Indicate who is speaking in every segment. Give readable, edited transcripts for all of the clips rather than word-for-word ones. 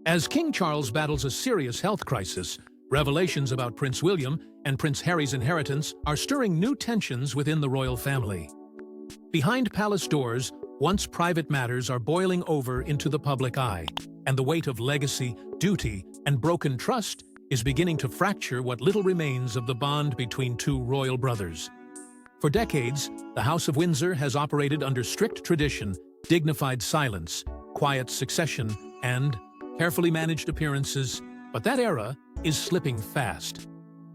Speaker 1: As King Charles battles a serious health crisis, revelations about Prince William and Prince Harry's inheritance are stirring new tensions within the royal family. Behind palace doors, once private matters are boiling over into the public eye, and the weight of legacy, duty, and broken trust is beginning to fracture what little remains of the bond between two royal brothers. For decades, the House of Windsor has operated under strict tradition, dignified silence, quiet succession, and carefully managed appearances, but that era is slipping fast.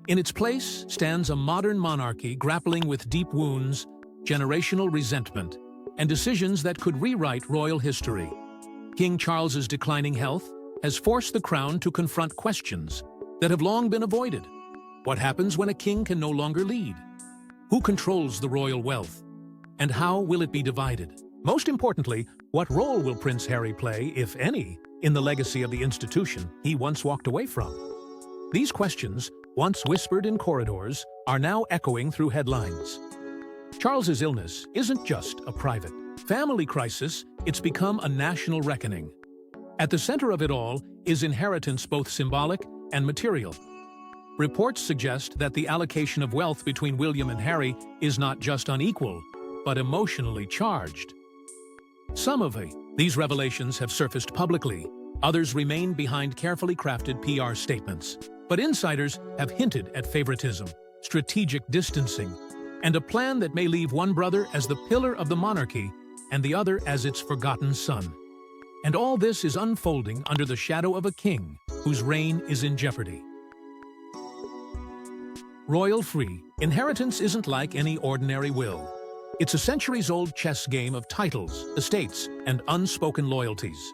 Speaker 1: In its place stands a modern monarchy grappling with deep wounds, generational resentment, and decisions that could rewrite royal history. King Charles's declining health has forced the crown to confront questions that have long been avoided. What happens when a king can no longer lead? Who controls the royal wealth? And how will it be divided? Most importantly, what role will Prince Harry play, if any, in the legacy of the institution he once walked away from? These questions, once whispered in corridors, are now echoing through headlines. Charles's illness isn't just a private family crisis, it's become a national reckoning. At the center of it all is inheritance, both symbolic and material. Reports suggest that the allocation of wealth between William and Harry is not just unequal, but emotionally charged. Some of these revelations have surfaced publicly, others remain behind carefully crafted PR statements. But insiders have hinted at favoritism, strategic distancing, and a plan that may leave one brother as the pillar of the monarchy and the other as its forgotten son. And all this is unfolding under the shadow of a king whose reign is in jeopardy. Royal-free, inheritance isn't like any ordinary will. It's a centuries-old chess game of titles, estates, and unspoken loyalties.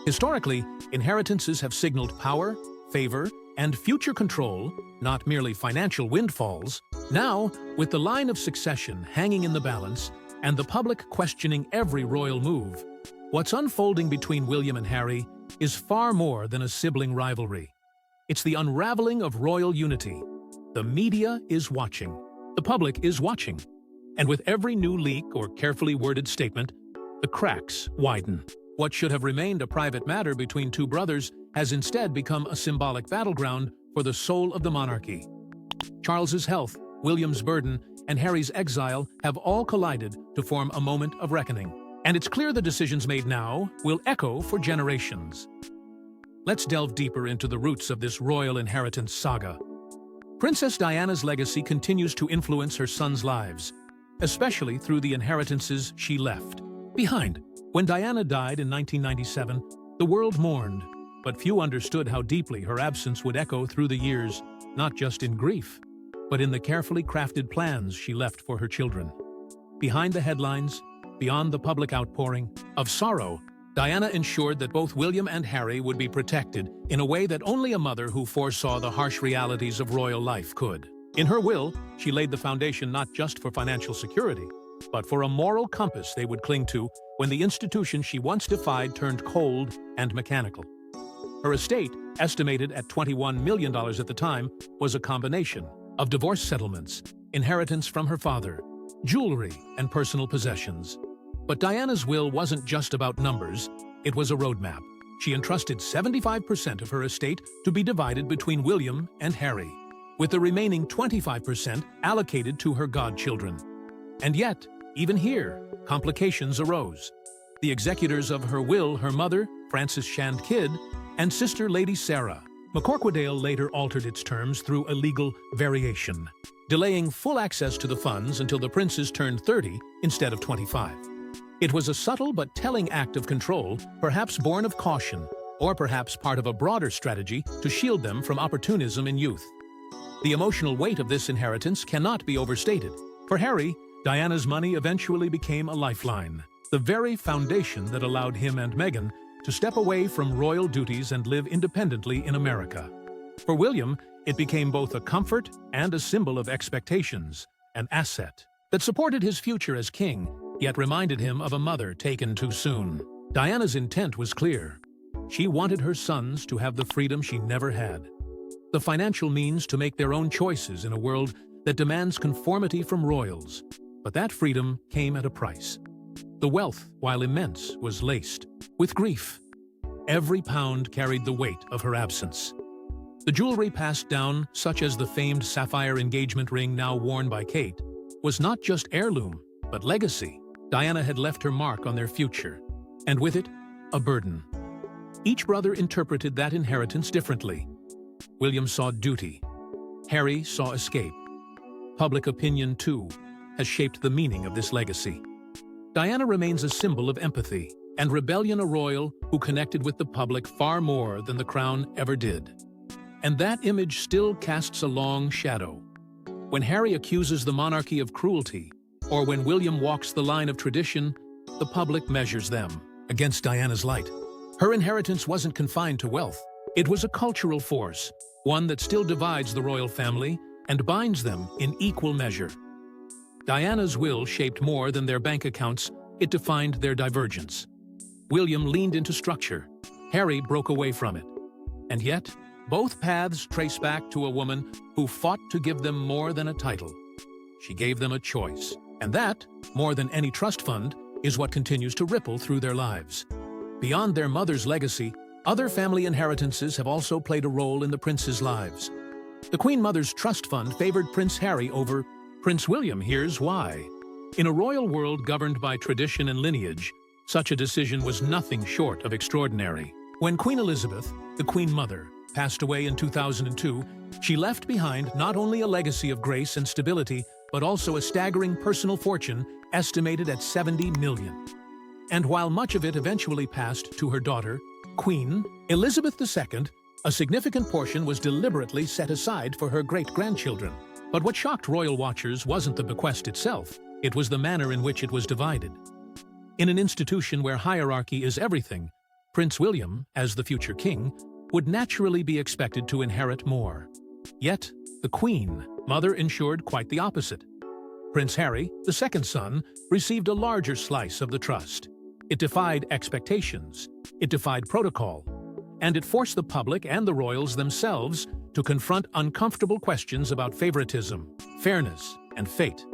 Speaker 1: Historically, inheritances have signaled power, favor, and future control, not merely financial windfalls. Now, with the line of succession hanging in the balance and the public questioning every royal move, what's unfolding between William and Harry is far more than a sibling rivalry. It's the unraveling of royal unity. The media is watching. The public is watching. And with every new leak or carefully worded statement, the cracks widen. What should have remained a private matter between two brothers has instead become a symbolic battleground for the soul of the monarchy. Charles's health, William's burden, and Harry's exile have all collided to form a moment of reckoning. And it's clear the decisions made now will echo for generations. Let's delve deeper into the roots of this royal inheritance saga. Princess Diana's legacy continues to influence her sons' lives, especially through the inheritances she left behind. When Diana died in 1997, the world mourned, but few understood how deeply her absence would echo through the years, not just in grief, but in the carefully crafted plans she left for her children. Behind the headlines, beyond the public outpouring of sorrow, Diana ensured that both William and Harry would be protected in a way that only a mother who foresaw the harsh realities of royal life could. In her will, she laid the foundation not just for financial security, but for a moral compass they would cling to when the institution she once defied turned cold and mechanical. Her estate, estimated at $21 million at the time, was a combination of divorce settlements, inheritance from her father, jewelry, and personal possessions. But Diana's will wasn't just about numbers, it was a roadmap. She entrusted 75% of her estate to be divided between William and Harry, with the remaining 25% allocated to her godchildren. And yet, even here, complications arose. The executors of her will, her mother, Frances Shand Kidd, and sister Lady Sarah McCorquodale, later altered its terms through a legal variation, delaying full access to the funds until the princes turned 30 instead of 25. It was a subtle but telling act of control, perhaps born of caution, or perhaps part of a broader strategy to shield them from opportunism in youth. The emotional weight of this inheritance cannot be overstated. For Harry, Diana's money eventually became a lifeline, the very foundation that allowed him and Meghan to step away from royal duties and live independently in America. For William, it became both a comfort and a symbol of expectations, an asset that supported his future as king, yet reminded him of a mother taken too soon. Diana's intent was clear. She wanted her sons to have the freedom she never had, the financial means to make their own choices in a world that demands conformity from royals. But that freedom came at a price. The wealth, while immense, was laced with grief. Every pound carried the weight of her absence. The jewelry passed down, such as the famed sapphire engagement ring now worn by Kate, was not just heirloom, but legacy. Diana had left her mark on their future, and with it, a burden. Each brother interpreted that inheritance differently. William saw duty. Harry saw escape. Public opinion, too, has shaped the meaning of this legacy. Diana remains a symbol of empathy, and rebellion, a royal who connected with the public far more than the crown ever did. And that image still casts a long shadow. When Harry accuses the monarchy of cruelty, or when William walks the line of tradition, the public measures them against Diana's light. Her inheritance wasn't confined to wealth. It was a cultural force, one that still divides the royal family and binds them in equal measure. Diana's will shaped more than their bank accounts, it defined their divergence. William leaned into structure. Harry broke away from it. And yet, both paths trace back to a woman who fought to give them more than a title. She gave them a choice. And that, more than any trust fund, is what continues to ripple through their lives. Beyond their mother's legacy, other family inheritances have also played a role in the princes' lives. The Queen Mother's trust fund favored Prince Harry over Prince William. Here's why. In a royal world governed by tradition and lineage, such a decision was nothing short of extraordinary. When Queen Elizabeth, the Queen Mother, passed away in 2002, she left behind not only a legacy of grace and stability, but also a staggering personal fortune estimated at $70 million. And while much of it eventually passed to her daughter, Queen Elizabeth II, a significant portion was deliberately set aside for her great-grandchildren. But what shocked royal watchers wasn't the bequest itself, it was the manner in which it was divided. In an institution where hierarchy is everything, Prince William, as the future king, would naturally be expected to inherit more. Yet, the Queen Mother ensured quite the opposite. Prince Harry, the second son, received a larger slice of the trust. It defied expectations, it defied protocol, and it forced the public and the royals themselves to confront uncomfortable questions about favoritism, fairness, and fate.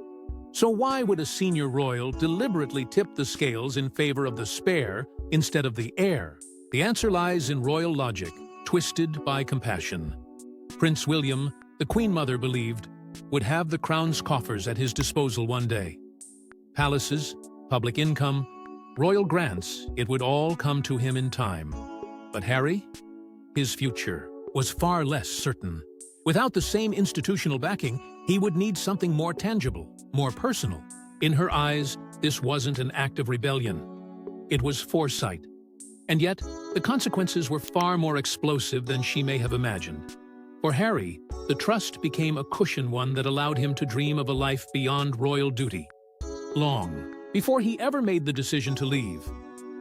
Speaker 1: So why would a senior royal deliberately tip the scales in favor of the spare instead of the heir? The answer lies in royal logic, twisted by compassion. Prince William, the Queen Mother believed, would have the crown's coffers at his disposal one day. Palaces, public income, royal grants, it would all come to him in time. But Harry? His future was far less certain. Without the same institutional backing, he would need something more tangible, more personal. In her eyes, this wasn't an act of rebellion. It was foresight. And yet, the consequences were far more explosive than she may have imagined. For Harry, the trust became a cushion, one that allowed him to dream of a life beyond royal duty. Long before he ever made the decision to leave,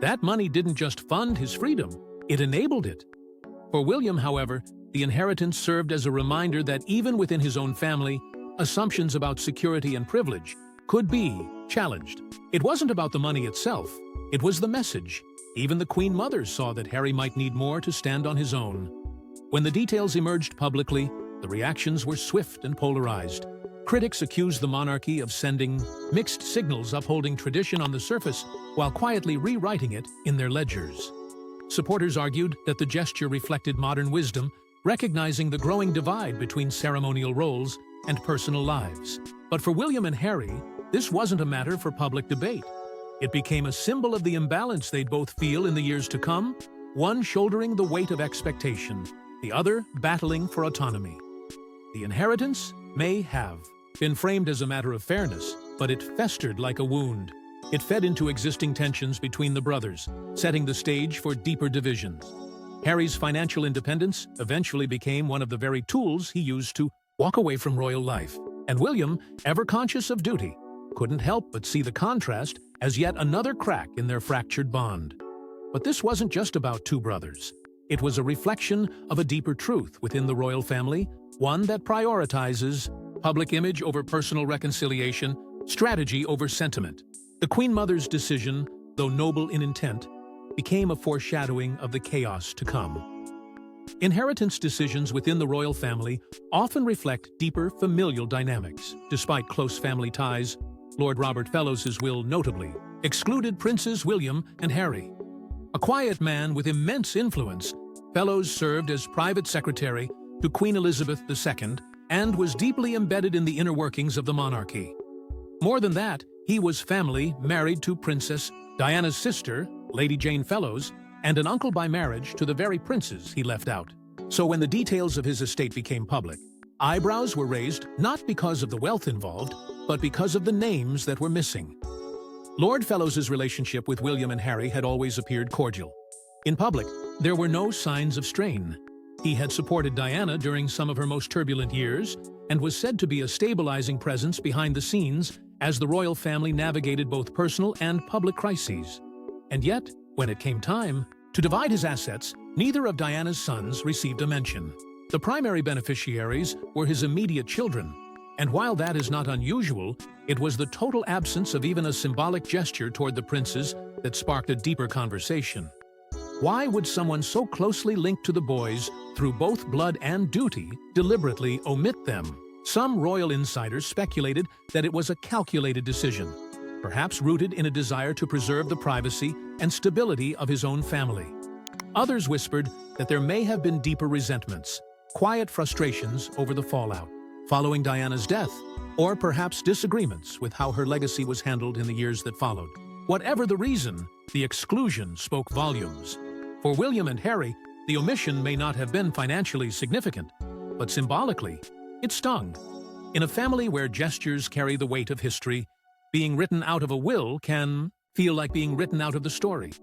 Speaker 1: that money didn't just fund his freedom, it enabled it. For William, however, the inheritance served as a reminder that even within his own family, assumptions about security and privilege could be challenged. It wasn't about the money itself, it was the message. Even the Queen Mother saw that Harry might need more to stand on his own. When the details emerged publicly, the reactions were swift and polarized. Critics accused the monarchy of sending mixed signals, upholding tradition on the surface while quietly rewriting it in their ledgers. Supporters argued that the gesture reflected modern wisdom, recognizing the growing divide between ceremonial roles and personal lives. But for William and Harry, this wasn't a matter for public debate. It became a symbol of the imbalance they'd both feel in the years to come, one shouldering the weight of expectation, the other battling for autonomy. The inheritance may have been framed as a matter of fairness, but it festered like a wound. It fed into existing tensions between the brothers, setting the stage for deeper divisions. Harry's financial independence eventually became one of the very tools he used to walk away from royal life. And William, ever conscious of duty, couldn't help but see the contrast as yet another crack in their fractured bond. But this wasn't just about two brothers. It was a reflection of a deeper truth within the royal family, one that prioritizes public image over personal reconciliation, strategy over sentiment. The Queen Mother's decision, though noble in intent, became a foreshadowing of the chaos to come. Inheritance decisions within the royal family often reflect deeper familial dynamics. Despite close family ties, Lord Robert Fellowes' will notably excluded Princes William and Harry. A quiet man with immense influence, Fellows served as private secretary to Queen Elizabeth II and was deeply embedded in the inner workings of the monarchy. More than that, he was family married to Princess Diana's sister, Lady Jane Fellows, and an uncle by marriage to the very princes he left out. So when the details of his estate became public, eyebrows were raised not because of the wealth involved, but because of the names that were missing. Lord Fellows's relationship with William and Harry had always appeared cordial. In public, there were no signs of strain. He had supported Diana during some of her most turbulent years and was said to be a stabilizing presence behind the scenes as the royal family navigated both personal and public crises. And yet, when it came time to divide his assets, neither of Diana's sons received a mention. The primary beneficiaries were his immediate children, and while that is not unusual, it was the total absence of even a symbolic gesture toward the princes that sparked a deeper conversation. Why would someone so closely linked to the boys through both blood and duty deliberately omit them? Some royal insiders speculated that it was a calculated decision, perhaps rooted in a desire to preserve the privacy and stability of his own family. Others whispered that there may have been deeper resentments, quiet frustrations over the fallout following Diana's death, or perhaps disagreements with how her legacy was handled in the years that followed. Whatever the reason, the exclusion spoke volumes. For William and Harry, the omission may not have been financially significant, but symbolically, it stung. In a family where gestures carry the weight of history, being written out of a will can feel like being written out of the story.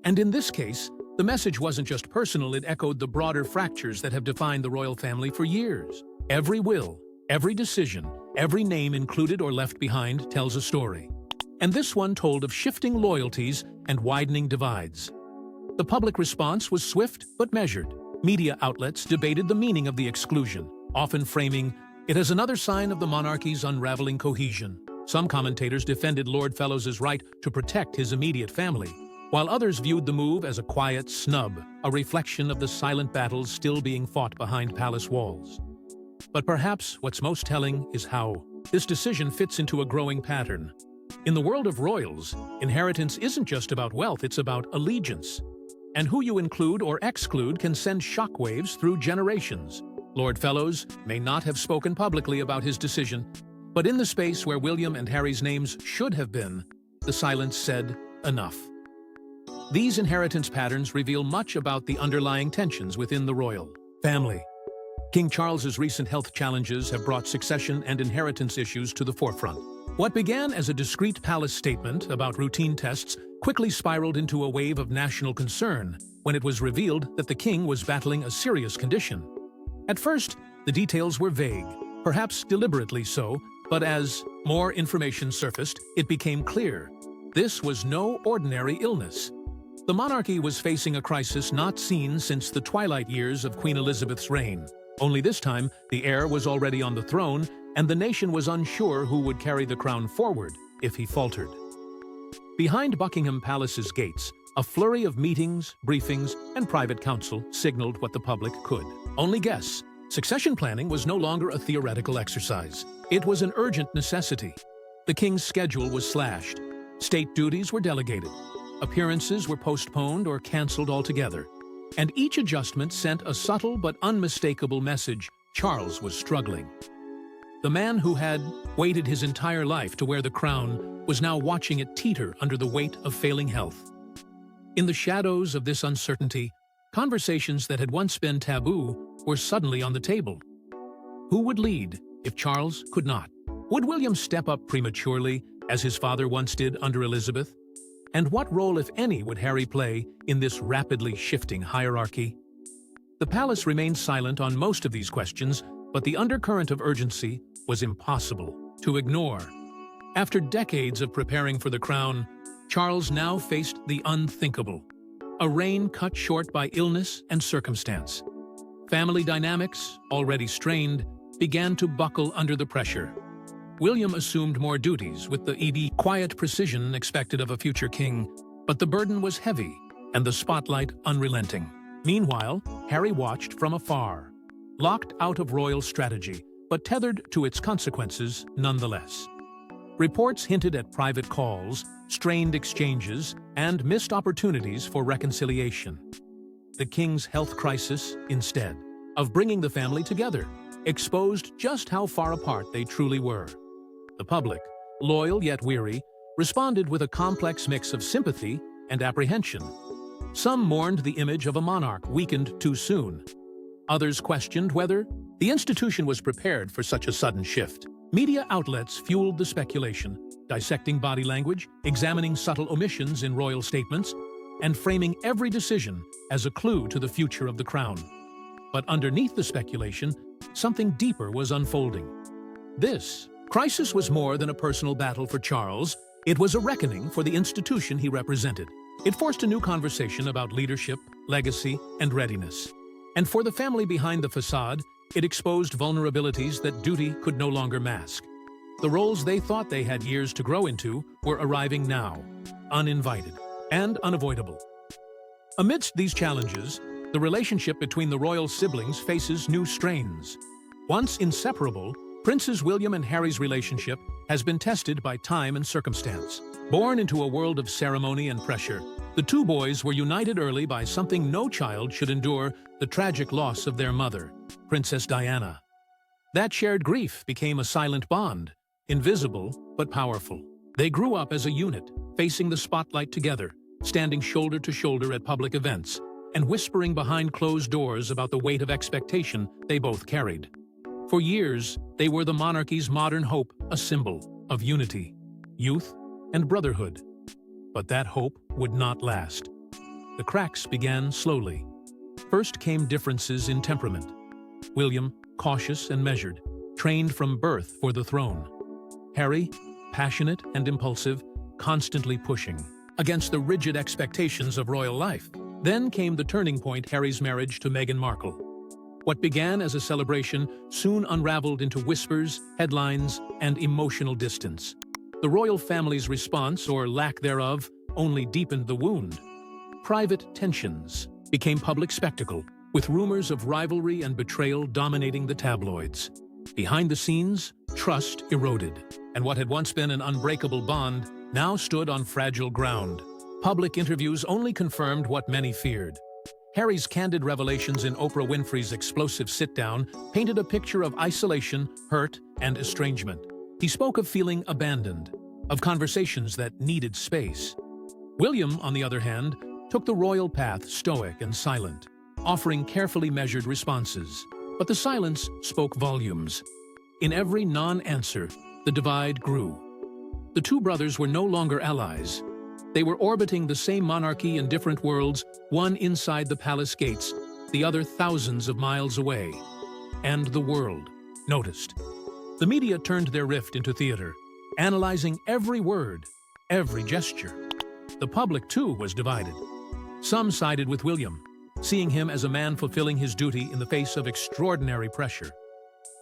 Speaker 1: And in this case, the message wasn't just personal, it echoed the broader fractures that have defined the royal family for years. Every will, every decision, every name included or left behind tells a story. And this one told of shifting loyalties and widening divides. The public response was swift but measured. Media outlets debated the meaning of the exclusion, often framing it as another sign of the monarchy's unraveling cohesion. Some commentators defended Lord Fellows's right to protect his immediate family, while others viewed the move as a quiet snub, a reflection of the silent battles still being fought behind palace walls. But perhaps what's most telling is how this decision fits into a growing pattern. In the world of royals, inheritance isn't just about wealth, it's about allegiance. And who you include or exclude can send shockwaves through generations. Lord Fellows may not have spoken publicly about his decision, but in the space where William and Harry's names should have been, the silence said enough. These inheritance patterns reveal much about the underlying tensions within the royal family. King Charles's recent health challenges have brought succession and inheritance issues to the forefront. What began as a discreet palace statement about routine tests quickly spiraled into a wave of national concern when it was revealed that the king was battling a serious condition. At first, the details were vague, perhaps deliberately so, but as more information surfaced, it became clear. This was no ordinary illness. The monarchy was facing a crisis not seen since the twilight years of Queen Elizabeth's reign. Only this time, the heir was already on the throne, and the nation was unsure who would carry the crown forward if he faltered. Behind Buckingham Palace's gates, a flurry of meetings, briefings, and private counsel signaled what the public could only guess. Succession planning was no longer a theoretical exercise. It was an urgent necessity. The king's schedule was slashed. State duties were delegated. Appearances were postponed or cancelled altogether. And each adjustment sent a subtle but unmistakable message: Charles was struggling. The man who had waited his entire life to wear the crown was now watching it teeter under the weight of failing health. In the shadows of this uncertainty, conversations that had once been taboo were suddenly on the table. Who would lead if Charles could not? Would William step up prematurely, as his father once did under Elizabeth? And what role, if any, would Harry play in this rapidly shifting hierarchy? The palace remained silent on most of these questions, but the undercurrent of urgency was impossible to ignore. After decades of preparing for the crown, Charles now faced the unthinkable: a reign cut short by illness and circumstance. Family dynamics, already strained, began to buckle under the pressure. William assumed more duties with the quiet precision expected of a future king, but the burden was heavy and the spotlight unrelenting. Meanwhile, Harry watched from afar, locked out of royal strategy, but tethered to its consequences nonetheless. Reports hinted at private calls, strained exchanges, and missed opportunities for reconciliation. The king's health crisis, instead of bringing the family together, exposed just how far apart they truly were. The public, loyal yet weary, responded with a complex mix of sympathy and apprehension. Some mourned the image of a monarch weakened too soon. Others questioned whether the institution was prepared for such a sudden shift. Media outlets fueled the speculation, dissecting body language, examining subtle omissions in royal statements, and framing every decision as a clue to the future of the crown. But underneath the speculation, something deeper was unfolding. This crisis was more than a personal battle for Charles. It was a reckoning for the institution he represented. It forced a new conversation about leadership, legacy, and readiness. And for the family behind the facade, it exposed vulnerabilities that duty could no longer mask. The roles they thought they had years to grow into were arriving now, uninvited and unavoidable. Amidst these challenges, the relationship between the royal siblings faces new strains. Once inseparable, Princes William and Harry's relationship has been tested by time and circumstance. Born into a world of ceremony and pressure, the two boys were united early by something no child should endure: the tragic loss of their mother, Princess Diana. That shared grief became a silent bond, invisible but powerful. They grew up as a unit, facing the spotlight together, standing shoulder to shoulder at public events, and whispering behind closed doors about the weight of expectation they both carried. For years, they were the monarchy's modern hope, a symbol of unity, youth, and brotherhood. But that hope would not last. The cracks began slowly. First came differences in temperament. William, cautious and measured, trained from birth for the throne. Harry, passionate and impulsive, constantly pushing against the rigid expectations of royal life. Then came the turning point: Harry's marriage to Meghan Markle. What began as a celebration soon unraveled into whispers, headlines, and emotional distance. The royal family's response, or lack thereof, only deepened the wound. Private tensions became public spectacle, with rumors of rivalry and betrayal dominating the tabloids. Behind the scenes, trust eroded, and what had once been an unbreakable bond now stood on fragile ground. Public interviews only confirmed what many feared. Harry's candid revelations in Oprah Winfrey's explosive sit-down painted a picture of isolation, hurt, and estrangement. He spoke of feeling abandoned, of conversations that needed space. William, on the other hand, took the royal path, stoic and silent, offering carefully measured responses. But the silence spoke volumes. In every non-answer, the divide grew. The two brothers were no longer allies. They were orbiting the same monarchy in different worlds, one inside the palace gates, the other thousands of miles away. And the world noticed. The media turned their rift into theater, analyzing every word, every gesture. The public, too, was divided. Some sided with William, seeing him as a man fulfilling his duty in the face of extraordinary pressure.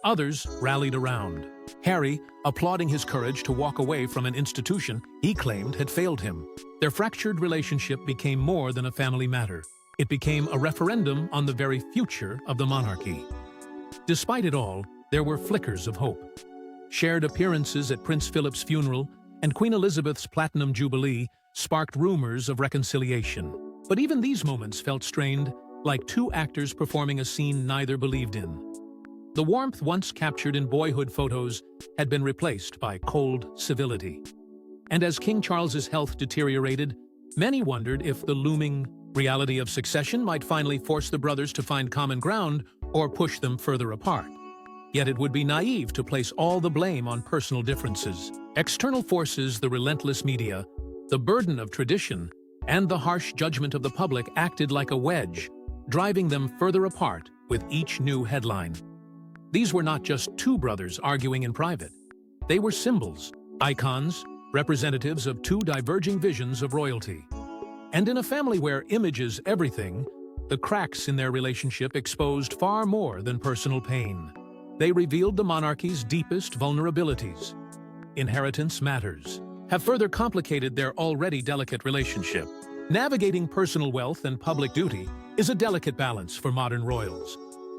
Speaker 1: Others rallied around Harry, applauding his courage to walk away from an institution he claimed had failed him. Their fractured relationship became more than a family matter. It became a referendum on the very future of the monarchy. Despite it all, there were flickers of hope. Shared appearances at Prince Philip's funeral and Queen Elizabeth's Platinum Jubilee sparked rumors of reconciliation. But even these moments felt strained, like two actors performing a scene neither believed in. The warmth once captured in boyhood photos had been replaced by cold civility. And as King Charles's health deteriorated, many wondered if the looming reality of succession might finally force the brothers to find common ground or push them further apart. Yet it would be naive to place all the blame on personal differences. External forces, the relentless media, the burden of tradition, and the harsh judgment of the public acted like a wedge, driving them further apart with each new headline. These were not just two brothers arguing in private. They were symbols, icons, representatives of two diverging visions of royalty. And in a family where image is everything, the cracks in their relationship exposed far more than personal pain. They revealed the monarchy's deepest vulnerabilities. Inheritance matters have further complicated their already delicate relationship. Navigating personal wealth and public duty is a delicate balance for modern royals.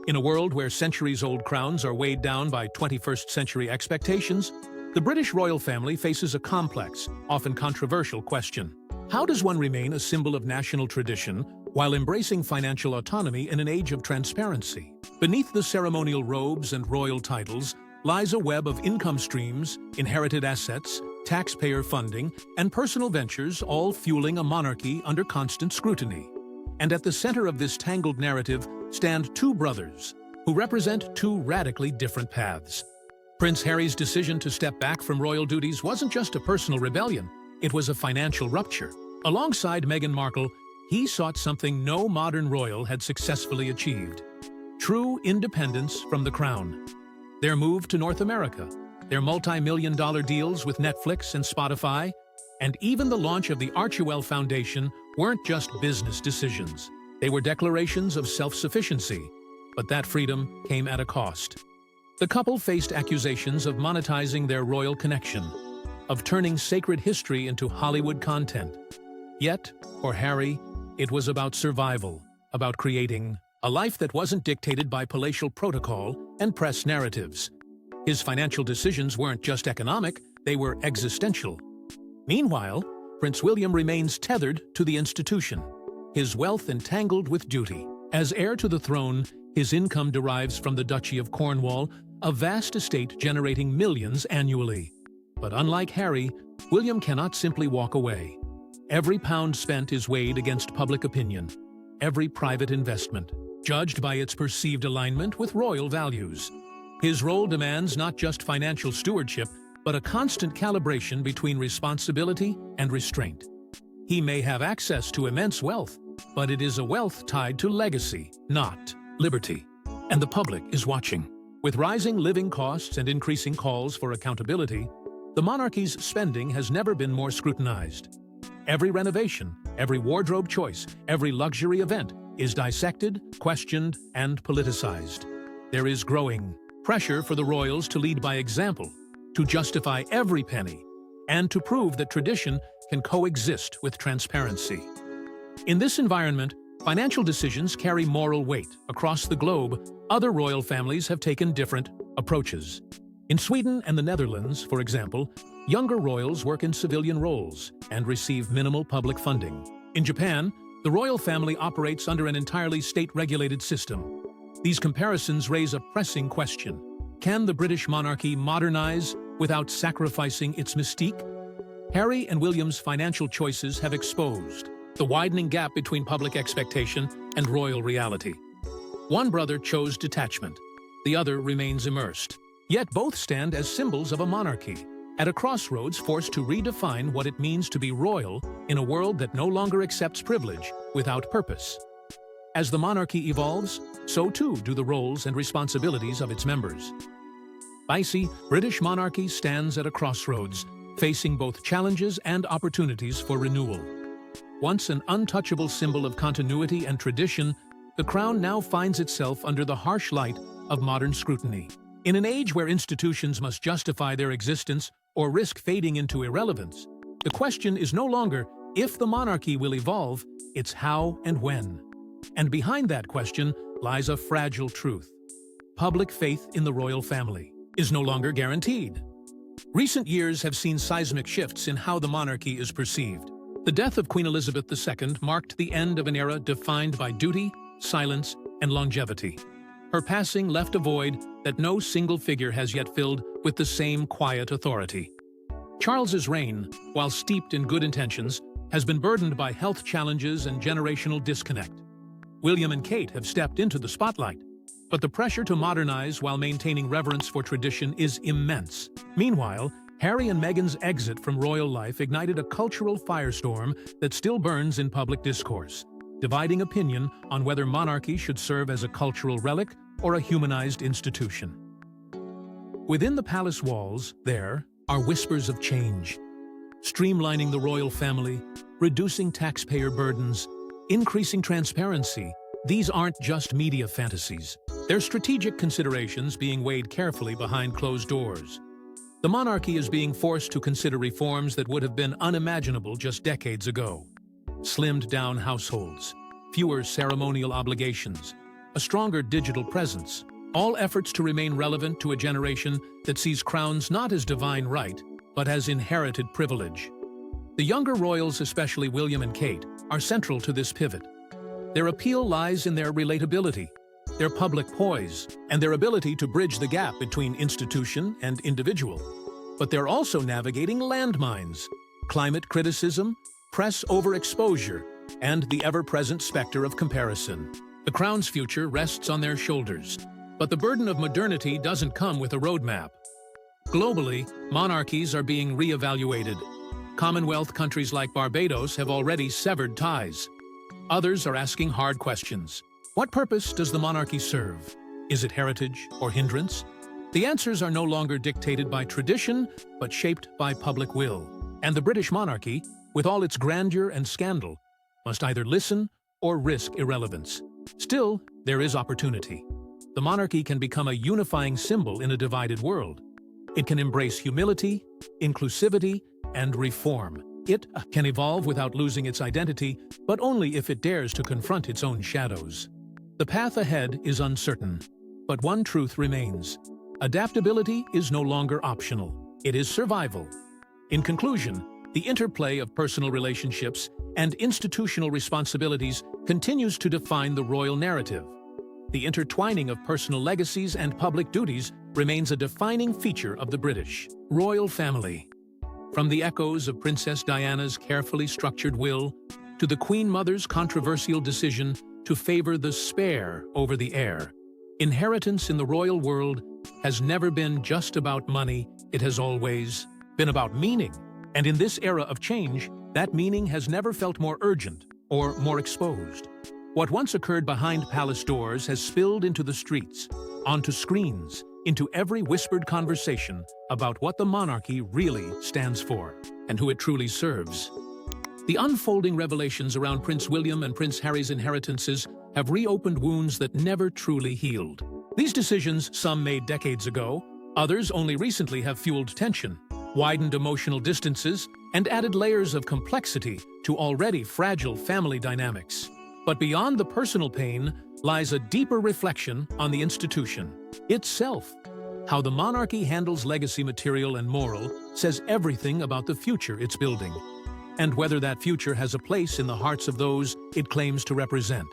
Speaker 1: In a world where centuries-old crowns are weighed down by 21st-century expectations, The British royal family faces a complex, often controversial question. How does one remain a symbol of national tradition while embracing financial autonomy in an age of transparency? Beneath the ceremonial robes and royal titles lies a web of income streams, inherited assets, taxpayer funding, and personal ventures, all fueling a monarchy under constant scrutiny. And at the center of this tangled narrative stand two brothers who represent two radically different paths. Prince Harry's decision to step back from royal duties wasn't just a personal rebellion, it was a financial rupture. Alongside Meghan Markle, he sought something no modern royal had successfully achieved: true independence from the crown. Their move to North America, their multi-million-dollar deals with Netflix and Spotify, and even the launch of the Archewell Foundation weren't just business decisions. They were declarations of self-sufficiency, but that freedom came at a cost. The couple faced accusations of monetizing their royal connection, of turning sacred history into Hollywood content. Yet, for Harry, it was about survival, about creating a life that wasn't dictated by palatial protocol and press narratives. His financial decisions weren't just economic, they were existential. Meanwhile, Prince William remains tethered to the institution, his wealth entangled with duty. As heir to the throne, his income derives from the Duchy of Cornwall, a vast estate generating millions annually. But unlike Harry, William cannot simply walk away. Every pound spent is weighed against public opinion, every private investment, judged by its perceived alignment with royal values. His role demands not just financial stewardship, but a constant calibration between responsibility and restraint. He may have access to immense wealth, but it is a wealth tied to legacy, not liberty. And the public is watching. With rising living costs and increasing calls for accountability, the monarchy's spending has never been more scrutinized. Every renovation, every wardrobe choice, every luxury event is dissected, questioned, and politicized. There is growing pressure for the royals to lead by example, to justify every penny, and to prove that tradition can coexist with transparency. In this environment, financial decisions carry moral weight. Across the globe, other royal families have taken different approaches. In Sweden and the Netherlands, for example, younger royals work in civilian roles and receive minimal public funding. In Japan, the royal family operates under an entirely state-regulated system. These comparisons raise a pressing question. Can the British monarchy modernize without sacrificing its mystique? Harry and William's financial choices have exposed the widening gap between public expectation and royal reality. One brother chose detachment, the other remains immersed. Yet both stand as symbols of a monarchy, at a crossroads forced to redefine what it means to be royal in a world that no longer accepts privilege without purpose. As the monarchy evolves, so too do the roles and responsibilities of its members. Spicy, British monarchy stands at a crossroads, facing both challenges and opportunities for renewal. Once an untouchable symbol of continuity and tradition, the crown now finds itself under the harsh light of modern scrutiny. In an age where institutions must justify their existence or risk fading into irrelevance, the question is no longer if the monarchy will evolve, it's how and when. And behind that question lies a fragile truth. Public faith in the royal family is no longer guaranteed. Recent years have seen seismic shifts in how the monarchy is perceived. The death of Queen Elizabeth II marked the end of an era defined by duty, silence, and longevity. Her passing left a void that no single figure has yet filled with the same quiet authority. Charles's reign, while steeped in good intentions, has been burdened by health challenges and generational disconnect. William and Kate have stepped into the spotlight, but the pressure to modernize while maintaining reverence for tradition is immense. Meanwhile, Harry and Meghan's exit from royal life ignited a cultural firestorm that still burns in public discourse, dividing opinion on whether monarchy should serve as a cultural relic or a humanized institution. Within the palace walls, there are whispers of change. Streamlining the royal family, reducing taxpayer burdens, increasing transparency. These aren't just media fantasies. They're strategic considerations being weighed carefully behind closed doors. The monarchy is being forced to consider reforms that would have been unimaginable just decades ago. Slimmed-down households, fewer ceremonial obligations, a stronger digital presence. all efforts to remain relevant to a generation that sees crowns not as divine right, but as inherited privilege. The younger royals, especially William and Kate, are central to this pivot. Their appeal lies in their relatability, their public poise, and their ability to bridge the gap between institution and individual. But they're also navigating landmines, climate criticism, press overexposure, and the ever-present specter of comparison. The crown's future rests on their shoulders, but the burden of modernity doesn't come with a roadmap. Globally, monarchies are being re-evaluated. Commonwealth countries like Barbados have already severed ties. Others are asking hard questions. What purpose does the monarchy serve? Is it heritage or hindrance? The answers are no longer dictated by tradition, but shaped by public will. And the British monarchy, with all its grandeur and scandal, must either listen or risk irrelevance. Still, there is opportunity. The monarchy can become a unifying symbol in a divided world. It can embrace humility, inclusivity, and reform. It can evolve without losing its identity, but only if it dares to confront its own shadows. The path ahead is uncertain, but one truth remains. Adaptability is no longer optional. It is survival. In conclusion, the interplay of personal relationships and institutional responsibilities continues to define the royal narrative. The intertwining of personal legacies and public duties remains a defining feature of the British royal family. From the echoes of Princess Diana's carefully structured will to the Queen Mother's controversial decision to favor the spare over the heir, inheritance in the royal world has never been just about money, it has always been about meaning. And in this era of change, that meaning has never felt more urgent or more exposed. What once occurred behind palace doors has spilled into the streets, onto screens, into every whispered conversation about what the monarchy really stands for and who it truly serves. The unfolding revelations around Prince William and Prince Harry's inheritances have reopened wounds that never truly healed. These decisions, some made decades ago, others only recently, have fueled tension, widened emotional distances, and added layers of complexity to already fragile family dynamics. But beyond the personal pain lies a deeper reflection on the institution itself. How the monarchy handles legacy material and moral says everything about the future it's building, and whether that future has a place in the hearts of those it claims to represent.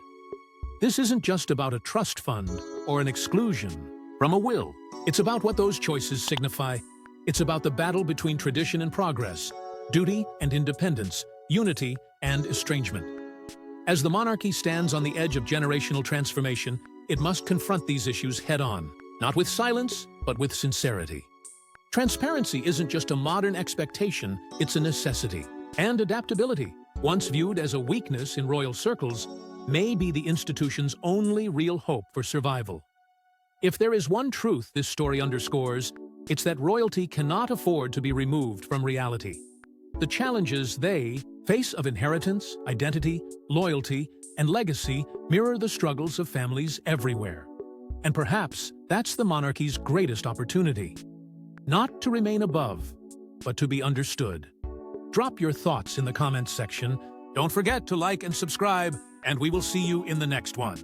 Speaker 1: This isn't just about a trust fund or an exclusion from a will. It's about what those choices signify. It's about the battle between tradition and progress, duty and independence, unity and estrangement. As the monarchy stands on the edge of generational transformation, it must confront these issues head-on, not with silence, but with sincerity. Transparency isn't just a modern expectation, it's a necessity. And adaptability, once viewed as a weakness in royal circles, may be the institution's only real hope for survival. If there is one truth this story underscores, it's that royalty cannot afford to be removed from reality. The challenges they face of inheritance, identity, loyalty, and legacy mirror the struggles of families everywhere. And perhaps that's the monarchy's greatest opportunity. Not to remain above, but to be understood. Drop your thoughts in the comments section. Don't forget to like and subscribe, and we will see you in the next one.